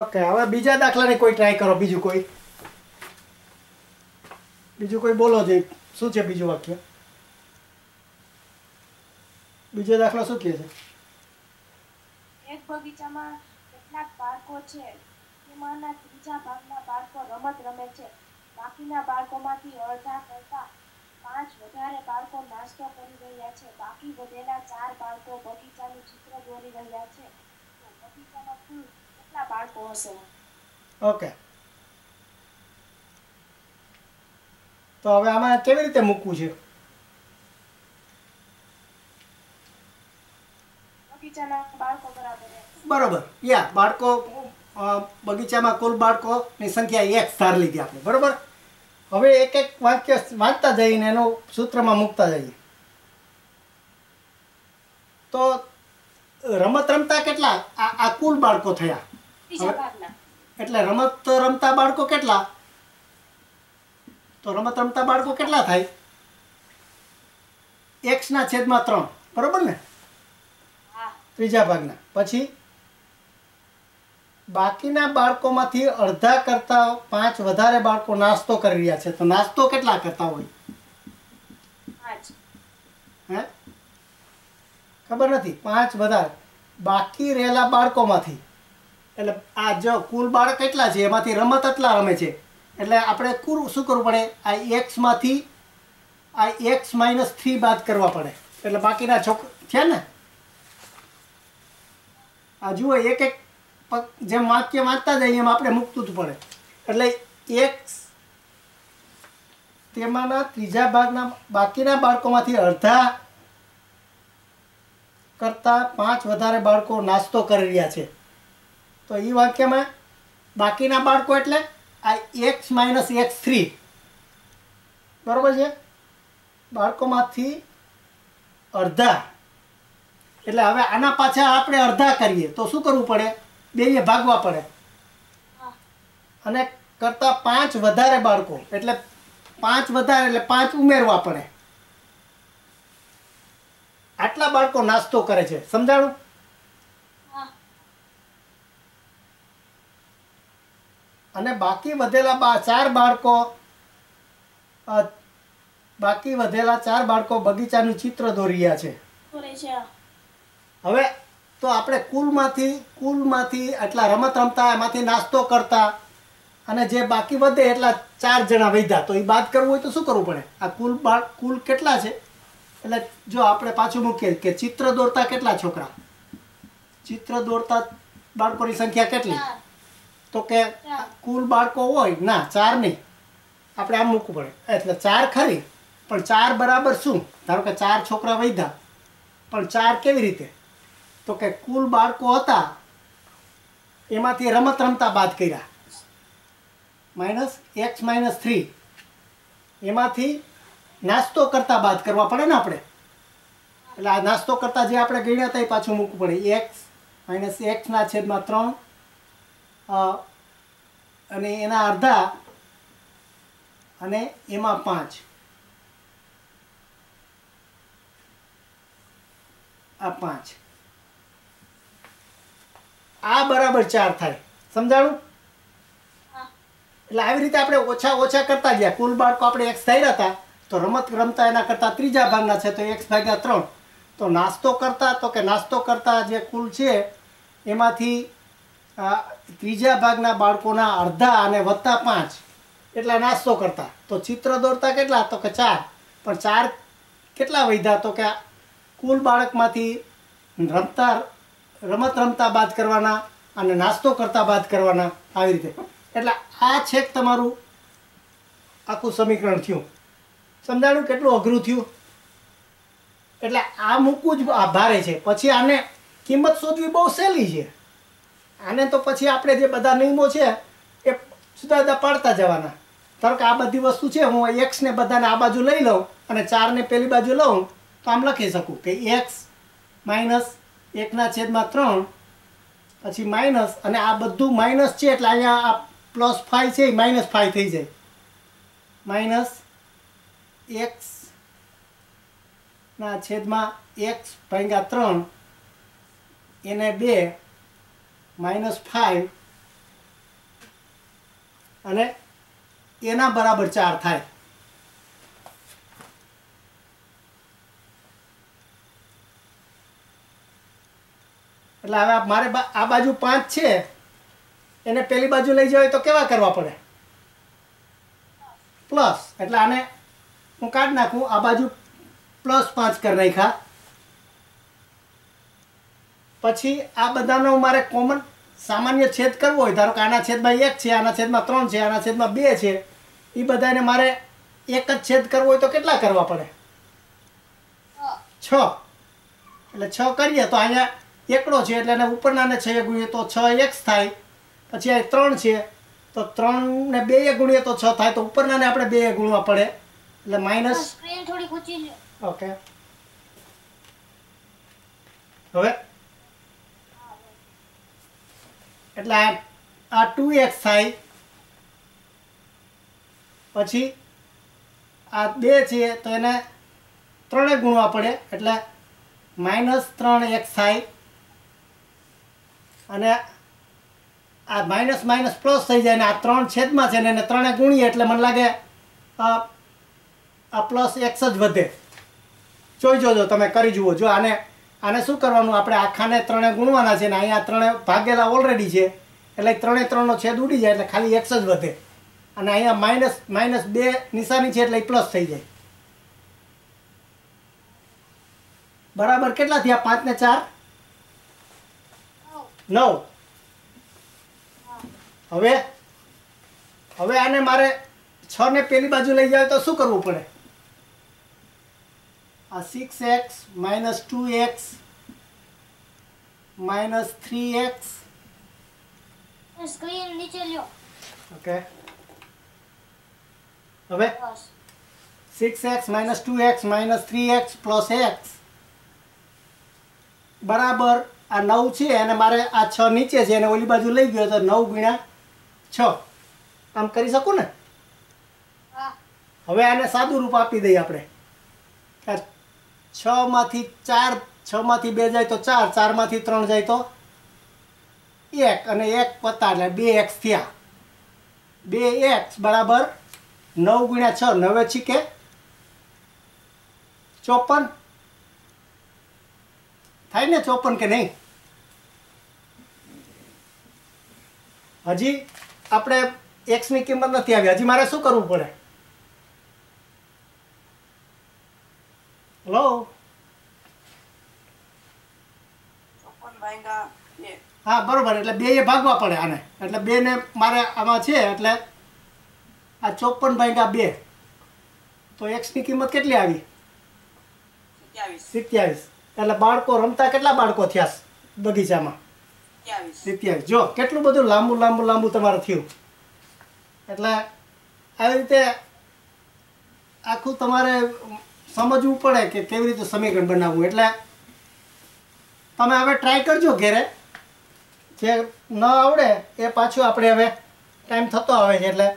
Okay, હવે બીજા દાખલાને કોઈ ટ્રાય કરો. બીજું કોઈ બોલો જે શું છે બીજું વાક્ય. બીજો દાખલો શું કહે છે? એક બગીચામાં કેટલાક બાળકો છે. તેમાંના ત્રીજા ભાગના બાળકો રમત રમે છે. બાકીના બાળકોમાંથી અડધા કરતા 5 વધારે બાળકો નાસ્તો કરી રહ્યા છે. બાકી વધેલા 4 બાળકો બગીચાનું ચિત્ર દોરી રહ્યા છે. તો બગીચામાં કુલ કેટલા બાળકો હશે? ઓકે, તો હવે આમાં કેવી રીતે મૂકવું છે? બગીચાના બાળકો બરોબર, યા બાળકો બગીચામાં કુલ બાળકોની સંખ્યા x ધાર લીધી આપણે. બરોબર, હવે એક એક વાક્ય વાંચતા જઈને એનો સૂત્રમાં મૂકતા જઈએ. તો રમત રમતા કેટલા? આ કુલ બાળકો થયા. એટલે રમત રમતા બાળકો કેટલા? તો રમત રમતા બાળકો કેટલા થાય? x/3. બરોબર ને? ત્રીજા ભાગના. પછી બાકીના બાળકોમાંથી અડધા કરતા 5 વધારે બાળકો નાસ્તો કરી રહ્યા છે. તો નાસ્તો કેટલા કરતા હોય? 5. હે, ખબર નથી. 5 વધારે બાકી રહેલા બાળકોમાંથી. એટલે આ જો કુલ બાળક કેટલા છે એમાંથી રમત એટલા રમે છે. એટલે આપણે કુલ શું કરવું પડે? આ x માંથી આ x-3 બાદ કરવા પડે. એટલે બાકીના છોકરા છે ને. આ જુઓ, એક એક જેમ વાક્ય વાંચતા જઈએ એમ આપણે મૂકતું જ પડે. એટલે x તેમાંના ત્રીજા ભાગના બાકીના બાળકોમાંથી અડધા કરતા 5 વધારે બાળકો નાસ્તો કરી રહ્યા છે. તો એ વાક્યમાં બાકીના બાળકો એટલે આ x-3. બરોબર છે? બાળકોમાંથી અડધા. એટલે હવે આના પાછા આપણે અડધા કરીએ તો શું કરવું પડે? 2 ભાગવા પડે. અને કરતા 5 વધારે બાળકો એટલે 5 વધારે એટલે 5 ઉમેરવા પડે. આટલા બાળકો નાસ્તો કરે છે. સમજાણું? અને બાકી વધેલા 4 બાળકો બગીચાનું ચિત્ર દોરી રહ્યા છે. હવે તો આપણે કુલમાંથી આટલા રમત રમતા એમાંથી નાસ્તો કરતા અને જે બાકી વધે એટલા 4 જણા વધ્યા. તો એ બાદ કરવું હોય તો શું કરવું પડે? આ કુલ કેટલા છે? એટલે જો આપણે પાછું મૂકીએ કે ચિત્ર દોરતા કેટલા છોકરા? ચિત્ર દોરતા બાળકોની સંખ્યા કેટલી? તો કે કુલ બાળકો હોય ના 4 નહીં, આપણે આમ મૂકવું પડે. એટલે 4 ખરી, પણ 4 બરાબર શું? ધારો કે 4 છોકરા વધ્યા, પણ 4 કેવી રીતે? તો કે કુલ બાળકો હતા એમાંથી રમત રમતા બાદ કર્યા. -x-3 એમાંથી નાસ્તો કરતા બાદ કરવા પડે ને આપણે. એટલે આ નાસ્તો કરતા જે આપણે ગણ્યા હતા એ પાછું મૂકવું પડે. x-x/3 અને એના અડધા અને એમાં 5. આ 5 આ બરાબર 4 થાય. સમજાણું? એટલે આવી રીતે આપણે ઓછા કરતા ગયા. કુલ બાળકો આપણે x ધાર્યા હતા, તો રમત રમતા એના કરતા ત્રીજા ભાગના છે તો x/3. તો નાસ્તો કરતા જે કુલ છે એમાંથી ત્રીજા ભાગના બાળકોના અડધા અને વત્તા 5 એટલા નાસ્તો કરતા. તો ચિત્ર દોરતા કેટલા? તો કે 4. પણ 4 કેટલા વધ્યા? તો કે કુલ બાળકમાંથી રમત રમતા બાદ કરવાના અને નાસ્તો કરતા બાદ કરવાના. આવી રીતે. એટલે આ છેક તમારું આખું સમીકરણ થયું. સમજાણું કેટલું અઘરું થયું? એટલે આ મૂકવું જ ભારે છે. પછી આને કિંમત શોધવી બહુ સહેલી છે. આને તો પછી આપણે જે બધા નિયમો છે એ જુદા પાડતા જવાના. ધારો કે આ બધી વસ્તુ છે, હું x ને બધાને આ બાજુ લઈ લઉં અને 4 ને પેલી બાજુ લઉં તો આમ લખી શકું કે x-1/3 પછી માઇનસ, અને આ બધું માઇનસ છે એટલે અહીંયા આ +5 છે એ -5 થઈ જાય. -x/3 એને 2 -5 અને એના બરાબર 4 થાય. એટલે હવે મારે આ બાજુ 5 છે એને પેલી બાજુ લઈ જવાય તો કેવા કરવા પડે? પ્લસ. એટલે આને હું કાઢી નાખું, આ બાજુ +5 કરી નાખ્યા. પછી આ બધાનો મારે કોમન સામાન્ય છેદ કરવો હોય, ધારો કે આના છેદમાં 1 છે, આના છેદમાં 3 છે, આના છેદમાં 2 છે, એ બધાને મારે એક જ છેદ કરવો હોય તો કેટલા કરવા પડે? 6. એટલે 6 કરીએ તો અહીંયા એકડો છે એટલે એને ઉપરનાને 6 ગુણીએ તો 6x થાય. પછી આ 3 છે તો 3 ને 2 ગુણીએ તો 6 થાય, તો ઉપરનાને આપણે 2 ગુણવા પડે એટલે માઇનસ. સ્ક્રીન થોડી ઊંચી લ્યો. ઓકે. હવે એટલે આ 2x થાય. પછી આ 2 છે તો એને 3 ગુણવા પડે એટલે -3x થાય. અને આ માઇનસ માઇનસ પ્લસ થઈ જાય ને આ 3 છેદમાં છે ને એને 3 ગુણીએ એટલે મને લાગે આ +x જ વધે. જોઈ જોજો, તમે કરી જુઓ. જો આને શું કરવાનું, આપણે આખાને 3 ગુણવાના છે ને અહીંયા 3 ભાગેલા ઓલરેડી છે એટલે 3 3નો છેદ ઉડી જાય એટલે ખાલી x જ વધે. અને અહીંયા -2 નિશાની છે એટલે પ્લસ થઈ જાય. બરાબર કેટલા થયા? 5 ને 4 9. હવે આને મારે 6 ને પેલી બાજુ લઈ જાય તો શું કરવું પડે? આ 6x - 2x - 3x. સ્ક્રીન નીચે લ્યો. ઓકે. હવે 6x - 2x - 3x + x બરાબર આ 9 છે અને મારે આ 6 નીચે છે અને ઓલી બાજુ લઈ ગયો તો 9 × 6. આમ કરી શકું ને? હવે આને સાદું રૂપ આપી દઈએ આપણે. 6 માંથી 4, 6 માંથી 2 જાય તો 4, 4 માંથી 3 જાય તો 1 અને 1 પતા એટલે 2x થયા. 2x બરાબર 9 × 6 9 છીકે 54 થાય ને? 54 કે નહીં? હજી આપણે x ની કિંમત નથી આવી. હજી મારે શું કરવું પડે? હેલો. હા બરોબર. એટલે 2 એ ભાગવા પડે આને. એટલે 2 ને મારે આમાં છે એટલે આ 54/2. તો x ની કિંમત કેટલી આવી? 27. એટલે બાળકો રમતા કેટલા બાળકો થયા બગીચામાં? 27. જો કેટલું બધું લાંબુ તમારે થયું. એટલે આવી રીતે આખું તમારે સમજવું પડે કે કેવી રીતે સમીકરણ બનાવવું. એટલે તમે હવે ટ્રાય કરજો ઘેરે. જે ન આવડે એ પાછું આપણે હવે ટાઈમ થતો આવે છે એટલે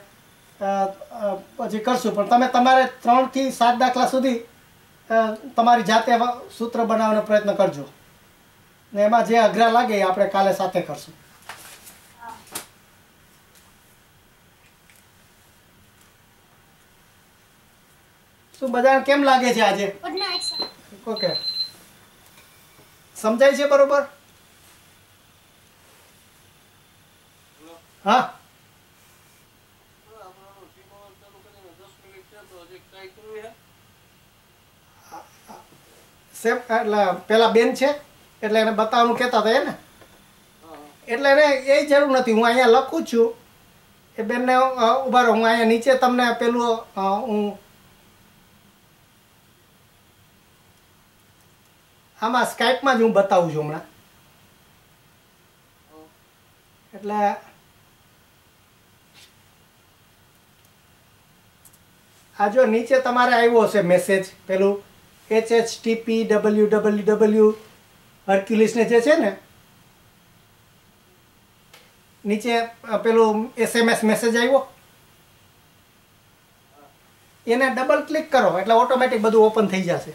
પછી કરશું. પણ તમે તમારે 3 થી 7 દાખલા સુધી તમારી જાતે સૂત્ર બનાવવાનો પ્રયત્ન કરજો. ને એમાં જે અઘરા લાગે એ આપણે કાલે સાથે કરશું. શું બધાને કેમ લાગે છે આજે? ઓકે. સમજાય છે બરોબર? હા. સેમ એટલે પેલા બેન છે એટલે એને બતાવવાનું કહેતા હતા ને, એટલે એને એ જરૂર નથી. હું અહીંયા લખું છું એ બેનને ઉભા રહો. હું અહીંયા નીચે તમને પેલું હું આમાં સ્કાઈપમાં જ હું બતાવું છું હમણાં. એટલે આ જો નીચે તમારે આવ્યો હશે મેસેજ, પેલું HHTP www હર્ક્યુલિસને જે છે ને નીચે પેલું SMS મેસેજ આવ્યો, એને ડબલ ક્લિક કરો એટલે ઓટોમેટિક બધું ઓપન થઈ જશે.